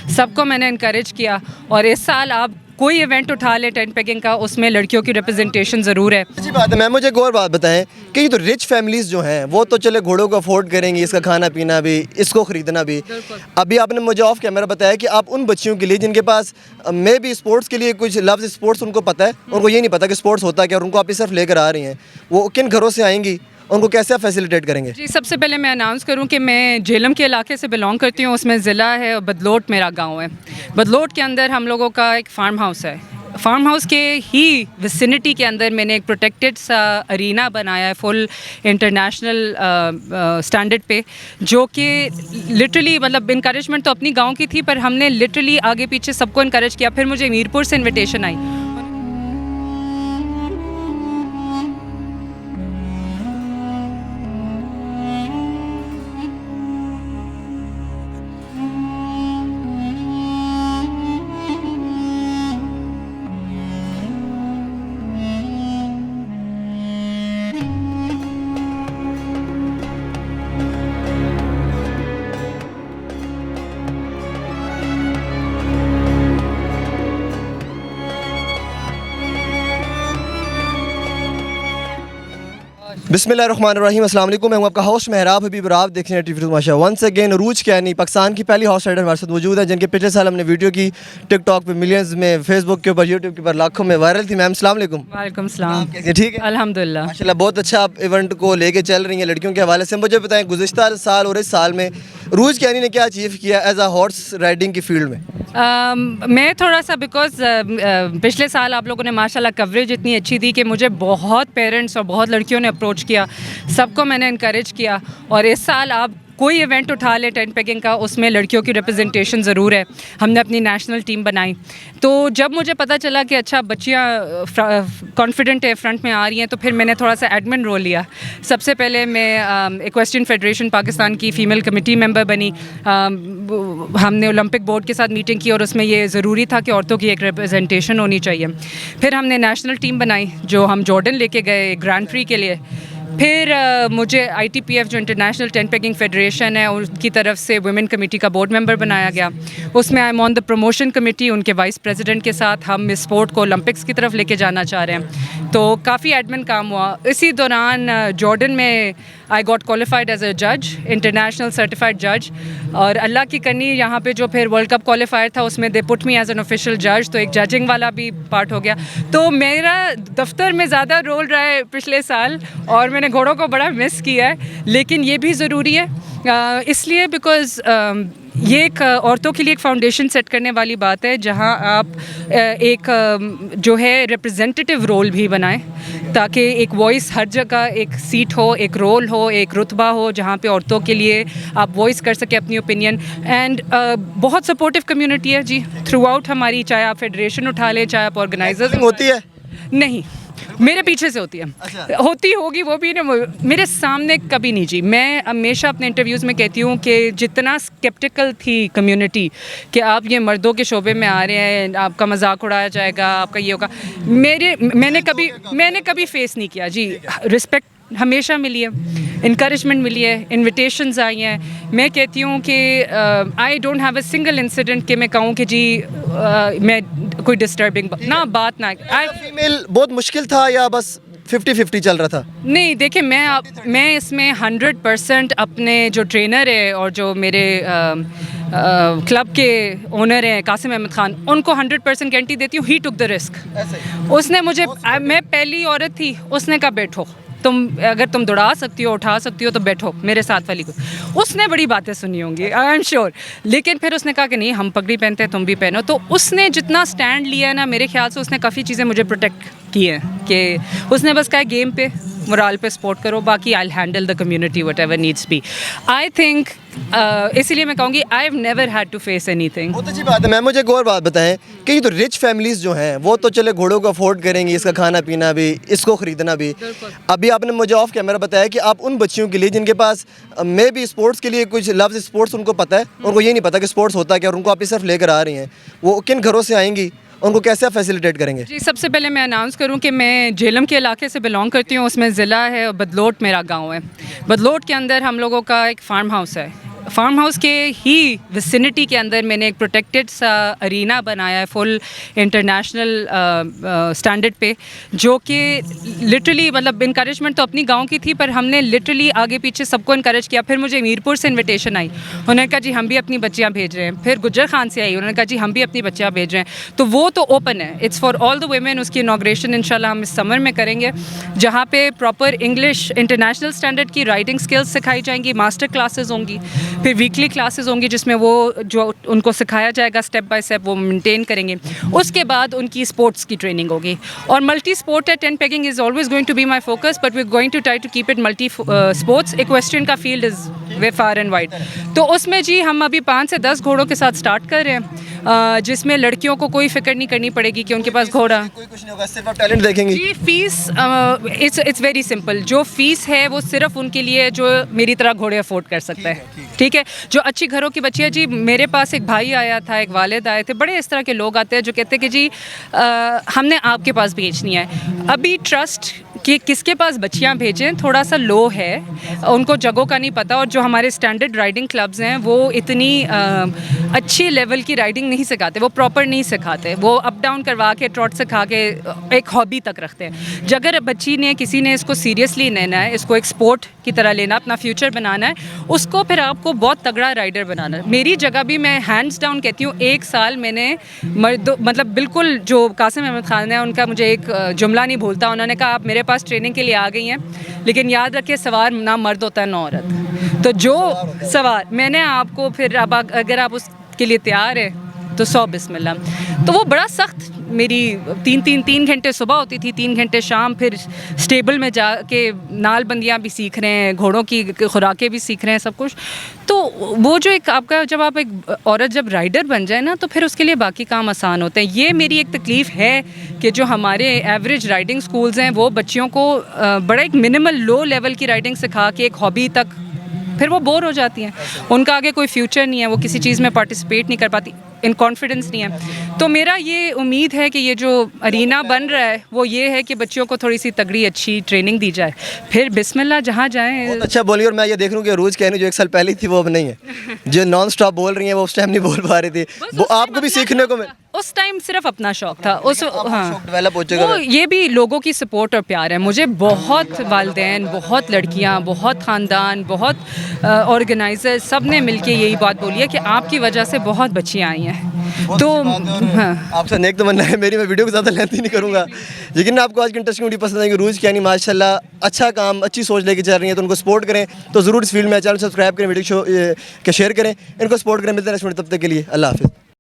सबको मैंने इनकरेज किया। और इस साल आप कोई इवेंट उठा ले टेंट पेगिंग का, उसमें लड़कियों की रिप्रेजेंटेशन ज़रूर है। अच्छी बात है मैम। मुझे एक और बात बताएं कि ये तो रिच फैमिलीज़ जो हैं वो तो चले घोड़ों को अफोर्ड करेंगी, इसका खाना पीना भी, इसको ख़रीदना भी। अभी आपने मुझे ऑफ कैमरा बताया कि आप उन बच्चियों के लिए जिनके पास मे भी स्पोर्ट्स के लिए कुछ लफ्ज़ स्पोर्ट्स उनको पता है, उनको ये नहीं पता कि स्पोर्ट्स होता है क्या, और उनको आप सिर्फ लेकर आ रही हैं, वो किन घरों से आएंगी, उनको कैसे आप फैसिलिटेट करेंगे? जी, सबसे पहले मैं अनाउंस करूं कि मैं झेलम के इलाके से बिलोंग करती हूं, उसमें ज़िला है और बदलोट मेरा गांव है। बदलोट के अंदर हम लोगों का एक फार्म हाउस है। फार्म हाउस के ही विसिनिटी के अंदर मैंने एक प्रोटेक्टेड सा अरीना बनाया है फुल इंटरनेशनल स्टैंडर्ड पे, जो कि लिटरली मतलब इनकरेजमेंट तो अपनी गांव की थी, पर हमने लिटरली आगे पीछे सबको इनकरेज किया। फिर मुझे मीरपुर से इनविटेशन आई। बिस्मिल्लाहिर्रहमानिर्रहीम, अस्सलाम वालेकुम। मैं हूं आपका होस्ट मेहराब हबीब और आप देख रहे हैं टीवी तमाशा। वंस अगेन अरूज कैनी पाकिस्तान की पहली हॉर्स राइडर हमारे साथ मौजूद है, जिनके पिछले साल हमने वीडियो की टिकटॉक पे मिलियंस में, फेसबुक के ऊपर, यूट्यूब के ऊपर लाखों में वायरल थी। मैम अस्सलाम वालेकुम। वालेकुम सलाम। कैसे हैं? ठीक है अल्हम्दुलिल्लाह। माशाल्लाह, बहुत अच्छा आप इवेंट को लेके चल रही हैं लड़कियों के हवाले से। मुझे बताएं गुज़िश्ता साल और इस साल में अरूज कैनी ने क्या अचीव किया एज आ हॉर्स राइडिंग की फील्ड में? मैं थोड़ा सा बिकॉज पिछले साल आप लोगों ने माशाल्लाह कवरेज इतनी अच्छी थी कि मुझे बहुत पेरेंट्स और बहुत लड़कियों ने अप्रोच किया, सबको मैंने इनकरेज किया। और इस साल आप कोई इवेंट उठा ले टेंट पेगिंग का, उसमें लड़कियों की रिप्रेजेंटेशन ज़रूर है। हमने अपनी नेशनल टीम बनाई, तो जब मुझे पता चला कि अच्छा बच्चियाँ कॉन्फिडेंट है, फ्रंट में आ रही हैं, तो फिर मैंने थोड़ा सा एडमिन रोल लिया। सबसे पहले मैं इक्वेस्ट्रियन फेडरेशन पाकिस्तान की फ़ीमेल कमेटी मेंबर बनी। हमने ओलंपिक बोर्ड के साथ मीटिंग की और उसमें ये ज़रूरी था कि औरतों की एक रिप्रेजेंटेशन होनी चाहिए। फिर हमने नेशनल टीम बनाई जो हम जॉर्डन लेके गए ग्रैंड प्री के लिए। फिर मुझे ITPF जो इंटरनेशनल टेंट पेगिंग फेडरेशन है उनकी तरफ से वुमेन कमेटी का बोर्ड मेंबर बनाया गया। उसमें I am on the promotion committee, उनके वाइस प्रेसिडेंट के साथ हम इस स्पोर्ट को ओलंपिक्स की तरफ लेके जाना चाह रहे हैं। तो काफ़ी एडमिन काम हुआ। इसी दौरान जॉर्डन में I got qualified as a जज, इंटरनेशनल सर्टिफाइड जज। और अल्लाह की करनी यहाँ पे जो फिर वर्ल्ड कप क्वालिफायर था उसमें they put me as an official जज, तो एक जजिंग वाला भी पार्ट हो गया। तो मेरा दफ्तर में ज़्यादा रोल रहा है पिछले साल और मैंने घोड़ों को बड़ा मिस किया है, लेकिन ये भी ज़रूरी है इसलिए बिकॉज़ ये एक औरतों के लिए एक फाउंडेशन सेट करने वाली बात है, जहां आप एक जो है रिप्रेजेंटेटिव रोल भी बनाएं, ताकि एक वॉइस हर जगह, एक सीट हो, एक रोल हो, एक रुतबा हो जहां पे औरतों के लिए आप वॉइस कर सके अपनी ओपिनियन। एंड बहुत सपोर्टिव कम्युनिटी है जी थ्रू आउट हमारी, चाहे आप फेडरेशन उठा लें, चाहे आप ऑर्गेनाइजर्स होती है नहीं, मेरे पीछे से होती है। अच्छा। होती होगी वो भी ना, मेरे सामने कभी नहीं जी। मैं हमेशा अपने इंटरव्यूज़ में कहती हूँ कि जितना स्केप्टिकल थी कम्युनिटी कि आप ये मर्दों के शोबे में आ रहे हैं, आपका मजाक उड़ाया जाएगा, आपका ये होगा, मैंने कभी फेस नहीं किया जी। रिस्पेक्ट हमेशा मिली है, इनकरेजमेंट मिली है, इनविटेशंस आई हैं। मैं कहती हूँ कि I don't have a single incident कि मैं कहूँ कि जी मैं कोई डिस्टर्बिंग ना बात ना फीमेल बहुत मुश्किल था या बस 50-50 चल रहा था? नहीं, देखिए मैं इसमें 100% अपने जो ट्रेनर है और जो मेरे क्लब के ओनर हैं कासिम अहमद खान, उनको 100% गारंटी देती हूँ। ही टुक द रिस्क। उसने मुझे, मैं पहली औरत थी, उसने कहा बैठो, अगर तुम दौड़ा सकती हो, उठा सकती हो तो बैठो मेरे साथ वाली को। उसने बड़ी बातें सुनी होंगी, आई एम श्योर, लेकिन फिर उसने कहा कि नहीं, हम पगड़ी पहनते हैं, तुम भी पहनो। तो उसने जितना स्टैंड लिया है ना, मेरे ख्याल से उसने काफ़ी चीज़ें मुझे प्रोटेक्ट की हैं कि उसने बस कहा गेम पे, मोराल पे सपोर्ट करो, बाकी I will handle the community whatever needs be. I think इसीलिए मैं कहूँगी I have never had to face anything. बहुत अच्छी बात है मैम। मुझे एक और बात बताएं कि ये तो रिच फैमिलीज़ जो हैं वो तो चले घोड़ों को अफोर्ड करेंगी, इसका खाना पीना भी, इसको ख़रीदना भी। अभी आपने मुझे ऑफ कैमरा बताया कि आप उन बच्चियों के लिए जिनके पास मे भी स्पोर्ट्स के लिए कुछ लफ्ज़ स्पोर्ट्स उनको पता है, उनको ये नहीं पता कि स्पोर्ट्स होता है क्या, और उनको आप सिर्फ लेकर आ रही हैं, वो किन घरों से आएंगी, उनको कैसे आप फैसिलिटेट करेंगे? जी, सबसे पहले मैं अनाउंस करूं कि मैं झेलम के इलाके से बिलोंग करती हूं, उसमें ज़िला है और बदलोट मेरा गांव है। बदलोट के अंदर हम लोगों का एक फार्म हाउस है। फार्म हाउस के ही विसिनिटी के अंदर मैंने एक प्रोटेक्टेड सा अरीना बनाया है फुल इंटरनेशनल स्टैंडर्ड पे, जो कि लिटरली मतलब इनकरेजमेंट तो अपनी गांव की थी, पर हमने लिटरली आगे पीछे सबको इनकरेज किया। फिर मुझे मीरपुर से इनविटेशन आई, उन्होंने कहा जी हम भी अपनी बच्चियाँ भेज रहे हैं। फिर गुज्जर खान से आई, उन्होंने कहा जी हम भी अपनी बच्चियाँ भेज रहे हैं। तो वो तो ओपन है, it's for all the women. उसकी इनॉग्रेशन इंशाल्लाह हम इस समर में करेंगे, जहाँ पे प्रॉपर इंग्लिश इंटरनेशनल स्टैंडर्ड की राइटिंग स्किल्स सिखाई जाएंगी, मास्टर क्लासेस होंगी, फिर वीकली क्लासेस होंगी जिसमें वो जो उनको सिखाया जाएगा स्टेप बाय स्टेप वो मेंटेन करेंगे। उसके बाद उनकी स्पोर्ट्स की ट्रेनिंग होगी, और मल्टी स्पोर्ट है। Tent pegging is always going to be my focus, but we going to try to keep it multi sports. Equestrian का field is way far and wide. तो उसमें जी हम अभी 5 से 10 घोड़ों के साथ स्टार्ट कर रहे हैं, जिसमें लड़कियों को कोई फिक्र नहीं करनी पड़ेगी कि उनके पास घोड़ा। कोई कुछ नहीं होगा, सिर्फ आप टैलेंट देखेंगी। जी फीस इट्स वेरी सिंपल। जो फीस है वो सिर्फ उनके लिए जो मेरी तरह घोड़े अफोर्ड कर सकता है, ठीक है। जो अच्छी घरों की बच्ची है जी, मेरे पास एक भाई आया था, एक वालिद आए थे, बड़े इस तरह के लोग आते हैं जो कहते हैं कि जी हमने आपके पास भेजनी है। अभी ट्रस्ट कि किसके पास बच्चियां भेजें थोड़ा सा लो है, उनको जगहों का नहीं पता। और जो हमारे स्टैंडर्ड राइडिंग क्लब्स हैं वो इतनी अच्छी लेवल की राइडिंग नहीं सिखाते, वो प्रॉपर नहीं सिखाते, वो अप डाउन करवा के ट्रॉट सिखा के एक हॉबी तक रखते हैं। अगर बच्ची ने किसी ने इसको सीरियसली लेना है, इसको एक स्पोर्ट की तरह लेना, अपना फ्यूचर बनाना है, उसको फिर आपको बहुत तगड़ा राइडर बनाना है। मेरी जगह भी मैं हैंड्स डाउन कहती हूँ, 1 साल मैंने मतलब बिल्कुल जो कासिम अहमद खान है उनका मुझे एक जुमला नहीं भूलता, उन्होंने कहा आप मेरे पास ट्रेनिंग के लिए आ गई हैं, लेकिन याद रखिए सवार ना मर्द होता है ना औरत। तो जो सवार मैंने आपको फिर अब अगर आप उसके लिए तैयार है तो 100 बिस्मिल्लाह। तो वो बड़ा सख्त, मेरी 3 घंटे सुबह होती थी, 3 घंटे शाम, फिर स्टेबल में जाके नाल बंदियाँ भी सीख रहे हैं, घोड़ों की खुराकें भी सीख रहे हैं, सब कुछ। तो वो जो एक आपका, जब आप एक औरत जब राइडर बन जाए ना, तो फिर उसके लिए बाकी काम आसान होते हैं। ये मेरी एक तकलीफ़ है कि जो हमारे एवरेज राइडिंग स्कूल्स हैं वो बच्चियों को बड़ा एक मिनिमल लो लेवल की राइडिंग सिखा के एक हॉबी तक, फिर वो बोर हो जाती हैं, उनका आगे कोई फ्यूचर नहीं है, वो किसी चीज़ में पार्टिसिपेट नहीं कर पाती, इन कॉन्फिडेंस नहीं है। तो मेरा ये उम्मीद है कि ये जो अरीना बन रहा है वो ये है कि बच्चियों को थोड़ी सी तगड़ी अच्छी ट्रेनिंग दी जाए, फिर बिस्मिल्लाह जहाँ जाएँ। बहुत अच्छा बोली। और मैं ये देख रहा हूँ कि रोज़ कहने जो 1 साल पहले थी वो अब नहीं है, जो नॉन स्टॉप बोल रही हैं वो उस टाइम नहीं बोल पा रही थी, वो आपको भी सीखने को मिल। उस टाइम सिर्फ अपना शौक था, उस हाँ डेवलप हो चुका वो है। ये भी लोगों की सपोर्ट और प्यार है। मुझे बहुत वालिदैन, बहुत लड़कियां, बहुत ख़ानदान, बहुत ऑर्गेनाइजर, सब ने मिलके यही बात बोली है कि आपकी वजह से बहुत बच्चियां आई हैं। तो हाँ, आपसे नेक तमन्ना है मेरी, मैं वीडियो को ज़्यादा लेंथी नहीं करूँगा, लेकिन आपको आज की इंटरेस्टिंग वीडियो पसंद आएगी। रूज क्या नहीं माशाल्लाह अच्छा काम, अच्छी सोच लेके चल रही है, तो उनको सपोर्ट करें। तो ज़रूर इस फील्ड में चैनल सब्सक्राइब करें, वीडियो शो के शेयर करें, इनको सपोर्ट करें। मिलते हैं नेक्स्ट वीडियो, तब तक के लिए अल्लाह हाफिज़।